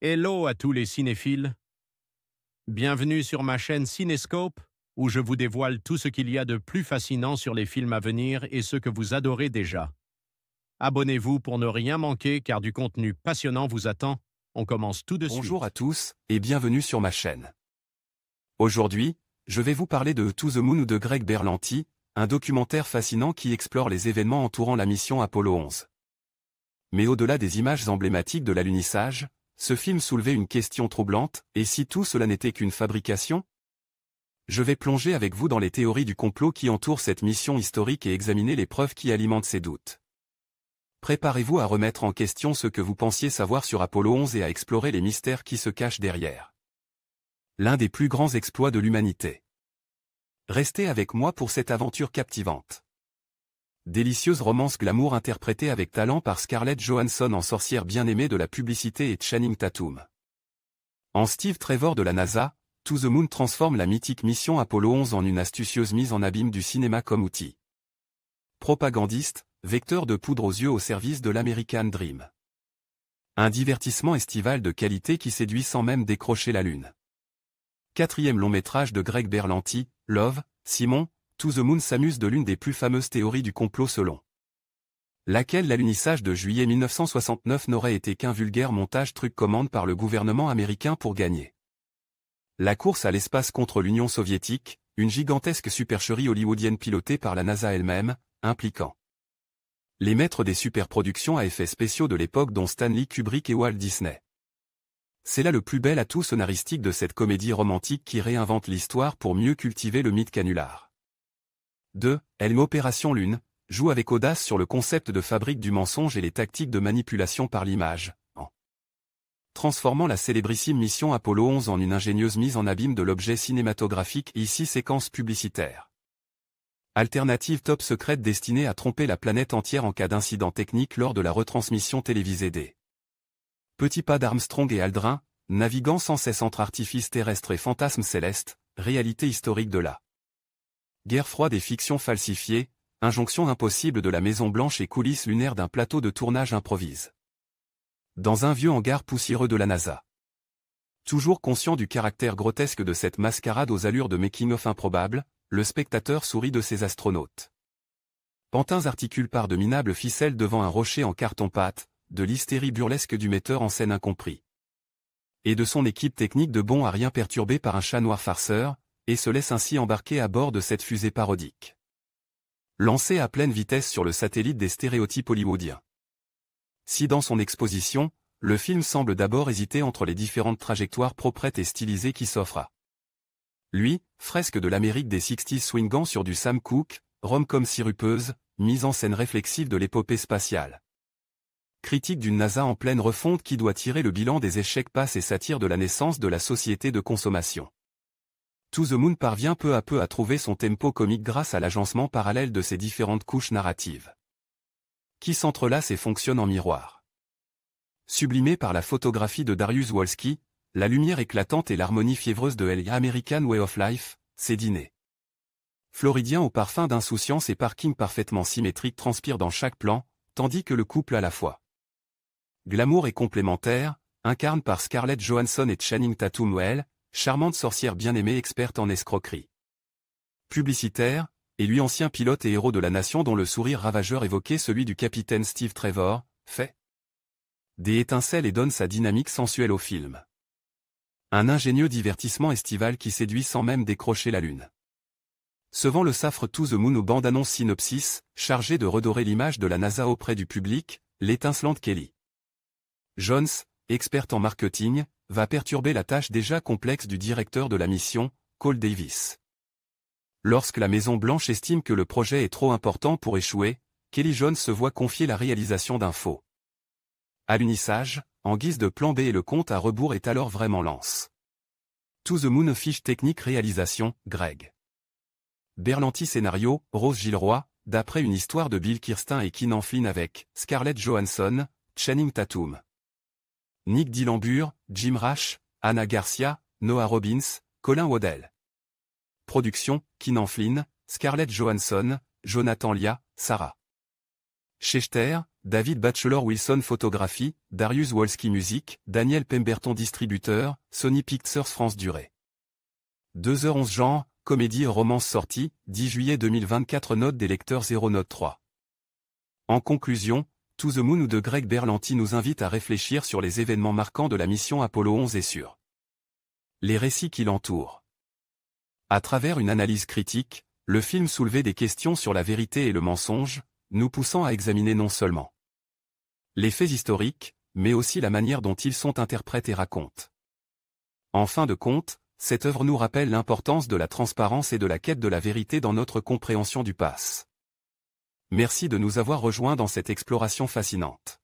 Hello à tous les cinéphiles. Bienvenue sur ma chaîne Cinescope, où je vous dévoile tout ce qu'il y a de plus fascinant sur les films à venir et ceux que vous adorez déjà. Abonnez-vous pour ne rien manquer car du contenu passionnant vous attend. On commence tout de suite. Bonjour à tous, et bienvenue sur ma chaîne. Aujourd'hui, je vais vous parler de To the Moon de Greg Berlanti, un documentaire fascinant qui explore les événements entourant la mission Apollo 11. Mais au-delà des images emblématiques de l'alunissage, ce film soulevait une question troublante, et si tout cela n'était qu'une fabrication? Je vais plonger avec vous dans les théories du complot qui entourent cette mission historique et examiner les preuves qui alimentent ces doutes. Préparez-vous à remettre en question ce que vous pensiez savoir sur Apollo 11 et à explorer les mystères qui se cachent derrière. L'un des plus grands exploits de l'humanité. Restez avec moi pour cette aventure captivante. Délicieuse romance glamour interprétée avec talent par Scarlett Johansson en sorcière bien-aimée de la publicité et Channing Tatum. En Steve Trevor de la NASA, To the Moon transforme la mythique mission Apollo 11 en une astucieuse mise en abîme du cinéma comme outil. Propagandiste, vecteur de poudre aux yeux au service de l'American Dream. Un divertissement estival de qualité qui séduit sans même décrocher la Lune. Quatrième long métrage de Greg Berlanti, Love, Simon, To the Moon s'amuse de l'une des plus fameuses théories du complot selon laquelle l'alunissage de juillet 1969 n'aurait été qu'un vulgaire montage truc-commande par le gouvernement américain pour gagner la course à l'espace contre l'Union soviétique, une gigantesque supercherie hollywoodienne pilotée par la NASA elle-même, impliquant les maîtres des superproductions à effets spéciaux de l'époque dont Stanley Kubrick et Walt Disney. C'est là le plus bel atout scénaristique de cette comédie romantique qui réinvente l'histoire pour mieux cultiver le mythe canular. 2. Opération Lune, joue avec audace sur le concept de fabrique du mensonge et les tactiques de manipulation par l'image, en transformant la célébrissime mission Apollo 11 en une ingénieuse mise en abîme de l'objet cinématographique ici séquence publicitaire. Alternative top secrète destinée à tromper la planète entière en cas d'incident technique lors de la retransmission télévisée des petits pas d'Armstrong et Aldrin, naviguant sans cesse entre artifices terrestres et fantasmes célestes, réalité historique de la guerre froide et fiction falsifiée, injonction impossible de la Maison Blanche et coulisses lunaires d'un plateau de tournage improvise. Dans un vieux hangar poussiéreux de la NASA. Toujours conscient du caractère grotesque de cette mascarade aux allures de making-of improbable, le spectateur sourit de ses astronautes. Pantins articulent par de minables ficelles devant un rocher en carton-pâte, de l'hystérie burlesque du metteur en scène incompris. Et de son équipe technique de bon à rien perturbée par un chat noir farceur, et se laisse ainsi embarquer à bord de cette fusée parodique. Lancée à pleine vitesse sur le satellite des stéréotypes hollywoodiens. Si dans son exposition, le film semble d'abord hésiter entre les différentes trajectoires proprettes et stylisées qui s'offrent à lui, fresque de l'Amérique des 60s swingant sur du Sam Cooke, rom-com sirupeuse, mise en scène réflexive de l'épopée spatiale. Critique d'une NASA en pleine refonte qui doit tirer le bilan des échecs passe et satire de la naissance de la société de consommation. To the Moon parvient peu à peu à trouver son tempo comique grâce à l'agencement parallèle de ses différentes couches narratives, qui s'entrelacent et fonctionnent en miroir. Sublimé par la photographie de Dariusz Wolski, la lumière éclatante et l'harmonie fiévreuse de American Way of Life, ses dîners floridiens au parfum d'insouciance et parking parfaitement symétrique transpirent dans chaque plan, tandis que le couple à la fois glamour et complémentaire, incarne par Scarlett Johansson et Channing Tatum, charmante sorcière bien-aimée experte en escroquerie publicitaire, et lui ancien pilote et héros de la nation dont le sourire ravageur évoquait celui du capitaine Steve Trevor, fait des étincelles et donne sa dynamique sensuelle au film. Un ingénieux divertissement estival qui séduit sans même décrocher la Lune. Sevant le safre To the Moon aux bandes-annonces synopsis, chargé de redorer l'image de la NASA auprès du public, l'étincelante Kelly Jones, experte en marketing, va perturber la tâche déjà complexe du directeur de la mission, Cole Davis. Lorsque la Maison Blanche estime que le projet est trop important pour échouer, Kelly Jones se voit confier la réalisation d'un faux alunissage, en guise de plan B et le compte à rebours est alors vraiment lance. To the Moon fiche technique réalisation, Greg Berlanti scénario, Rose Gilroy, d'après une histoire de Bill Kirsten et Keenan Flynn avec Scarlett Johansson, Channing Tatum, Nick Dillambur, Jim Rash, Anna Garcia, Noah Robbins, Colin Waddell. Production, Keenan Flynn, Scarlett Johansson, Jonathan Lia, Sarah Schechter, David Batchelor Wilson Photographie, Darius Wolski Musique, Daniel Pemberton Distributeur, Sony Pictures France Durée. 2h11 Genre, comédie et romance sortie, 10 juillet 2024 Note des lecteurs 0 note 3. En conclusion, To the Moon de Greg Berlanti nous invite à réfléchir sur les événements marquants de la mission Apollo 11 et sur les récits qui l'entourent. À travers une analyse critique, le film soulevait des questions sur la vérité et le mensonge, nous poussant à examiner non seulement les faits historiques, mais aussi la manière dont ils sont interprétés et racontés. En fin de compte, cette œuvre nous rappelle l'importance de la transparence et de la quête de la vérité dans notre compréhension du passé. Merci de nous avoir rejoints dans cette exploration fascinante.